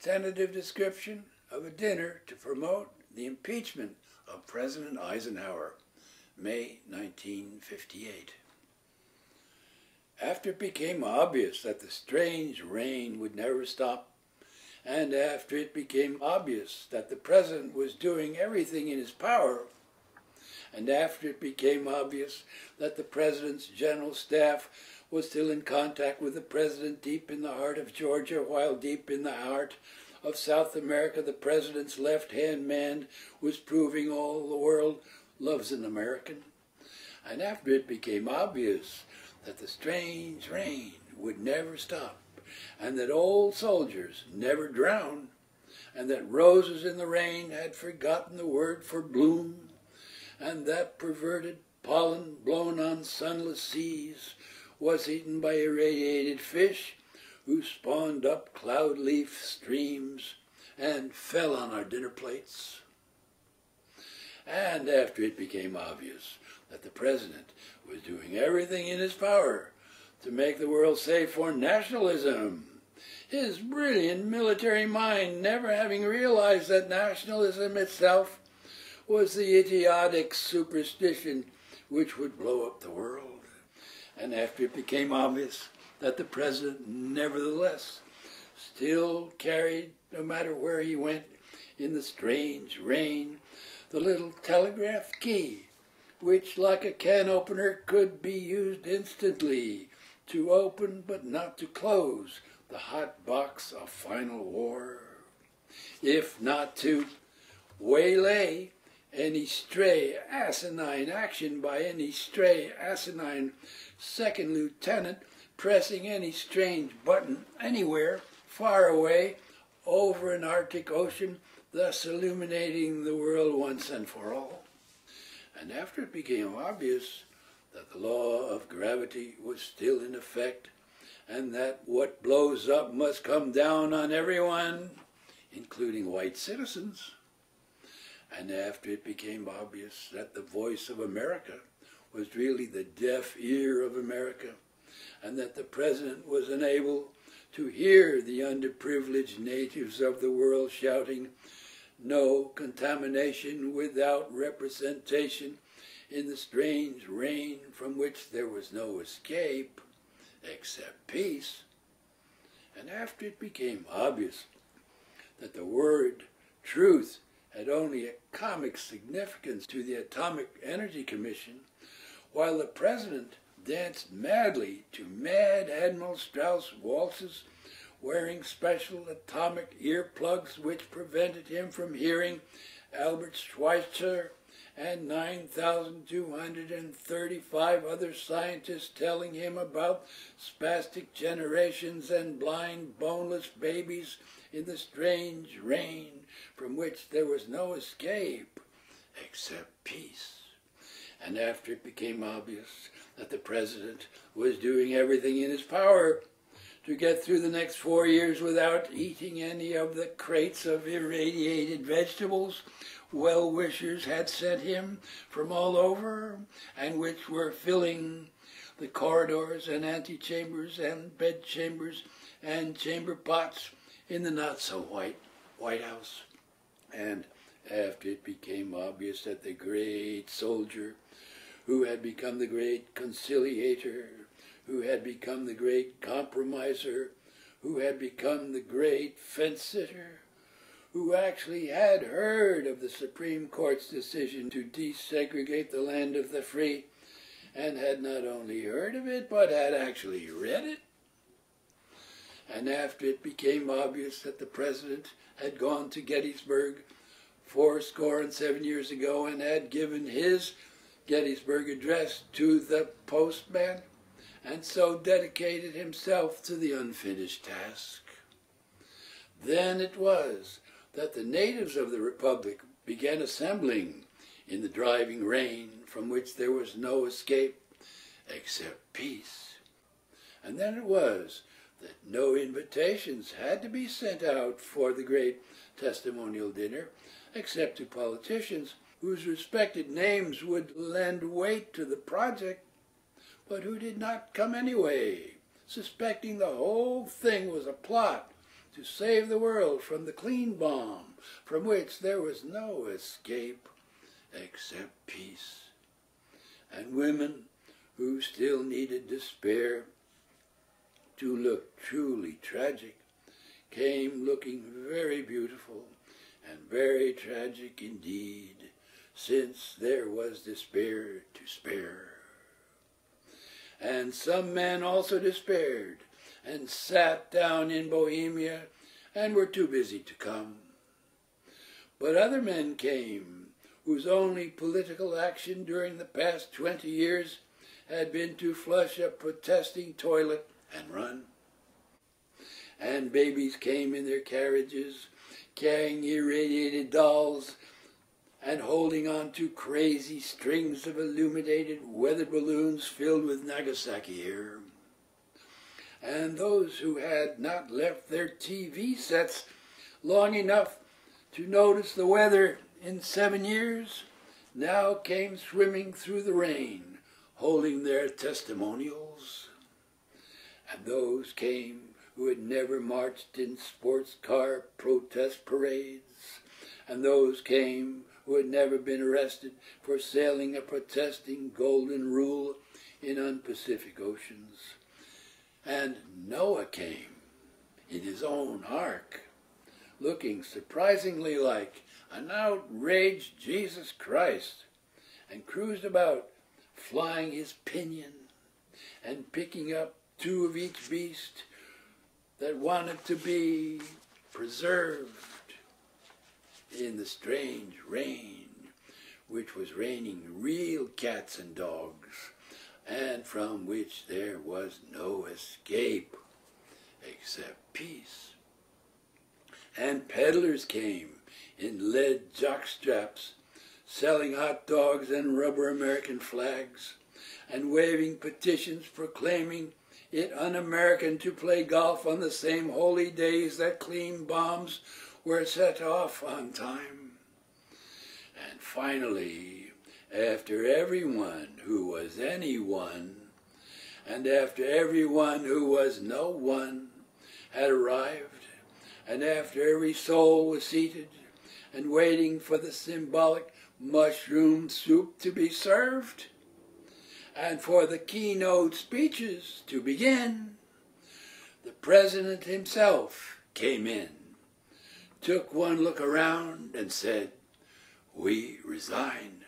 Tentative Description of a Dinner to Promote the Impeachment of President Eisenhower, May 1958. After it became obvious that the strange rain would never stop, and after it became obvious that the President was doing everything in his power, and after it became obvious that the President's General Staff was still in contact with the President deep in the heart of Georgia, while deep in the heart of South America the President's left-hand man was proving all the world loves an American, and after it became obvious that the strange rain would never stop, and that old soldiers never drown, and that roses in the rain had forgotten the word for bloom, and that perverted pollen blown on sunless seas was eaten by irradiated fish who spawned up cloudleaf streams and fell on our dinner plates. And after it became obvious that the President was doing everything in his power to make the world safe for nationalism, his brilliant military mind never having realized that nationalism itself was the idiotic superstition which would blow up the world. And after it became obvious that the President nevertheless still carried, no matter where he went in the strange rain, the little telegraph key, which like a can opener could be used instantly to open but not to close the hot box of final war, if not to waylay any stray asinine action by any stray asinine second lieutenant pressing any strange button anywhere far away over an Arctic Ocean, thus illuminating the world once and for all. And after it became obvious that the law of gravity was still in effect, and that what blows up must come down on everyone, including white citizens, and after it became obvious that the voice of America was really the deaf ear of America, and that the President was unable to hear the underprivileged natives of the world shouting, "No contamination without representation," in the strange rain from which there was no escape except peace, and after it became obvious that the word truth had only a comic significance to the Atomic Energy Commission, while the President danced madly to Mad Admiral Strauss waltzes, wearing special atomic earplugs which prevented him from hearing Albert Schweitzer and 9,235 other scientists telling him about spastic generations and blind, boneless babies in the strange rain from which there was no escape except peace. And after it became obvious that the President was doing everything in his power to get through the next 4 years without eating any of the crates of irradiated vegetables well-wishers had sent him from all over, and which were filling the corridors and antechambers and bedchambers and chamber pots in the not-so-white White House. And after it became obvious that the great soldier, who had become the great conciliator, who had become the great compromiser, who had become the great fence-sitter, who actually had heard of the Supreme Court's decision to desegregate the land of the free, and had not only heard of it, but had actually read it. And after it became obvious that the President had gone to Gettysburg 77 years ago and had given his Gettysburg Address to the postman, and so dedicated himself to the unfinished task, then it was that the natives of the Republic began assembling in the driving rain from which there was no escape except peace. And then it was that no invitations had to be sent out for the great testimonial dinner except to politicians whose respected names would lend weight to the project, but who did not come anyway, suspecting the whole thing was a plot to save the world from the clean bomb, from which there was no escape except peace. And women who still needed despair to look truly tragic came looking very beautiful and very tragic indeed, since there was despair to spare. And some men also despaired and sat down in Bohemia and were too busy to come. But other men came whose only political action during the past 20 years had been to flush a protesting toilet and run. And babies came in their carriages, carrying irradiated dolls and holding on to crazy strings of illuminated weather balloons filled with Nagasaki air. And those who had not left their TV sets long enough to notice the weather in 7 years now came swimming through the rain, holding their testimonials. And those came who had never marched in sports car protest parades, and those came who had never been arrested for sailing a protesting golden rule in unpacific oceans. And Noah came in his own ark, looking surprisingly like an outraged Jesus Christ, and cruised about, flying his pinion and picking up 2 of each beast that wanted to be preserved in the strange rain, which was raining real cats and dogs, and from which there was no escape except peace. And peddlers came in lead jockstraps, selling hot dogs and rubber American flags, and waving petitions proclaiming it un-American to play golf on the same holy days that clean bombs were set off on time. And finally, after everyone who was anyone, and after everyone who was no one had arrived, and after every soul was seated and waiting for the symbolic mushroom soup to be served, and for the keynote speeches to begin, the president himself came in, took one look around and said, "We resign."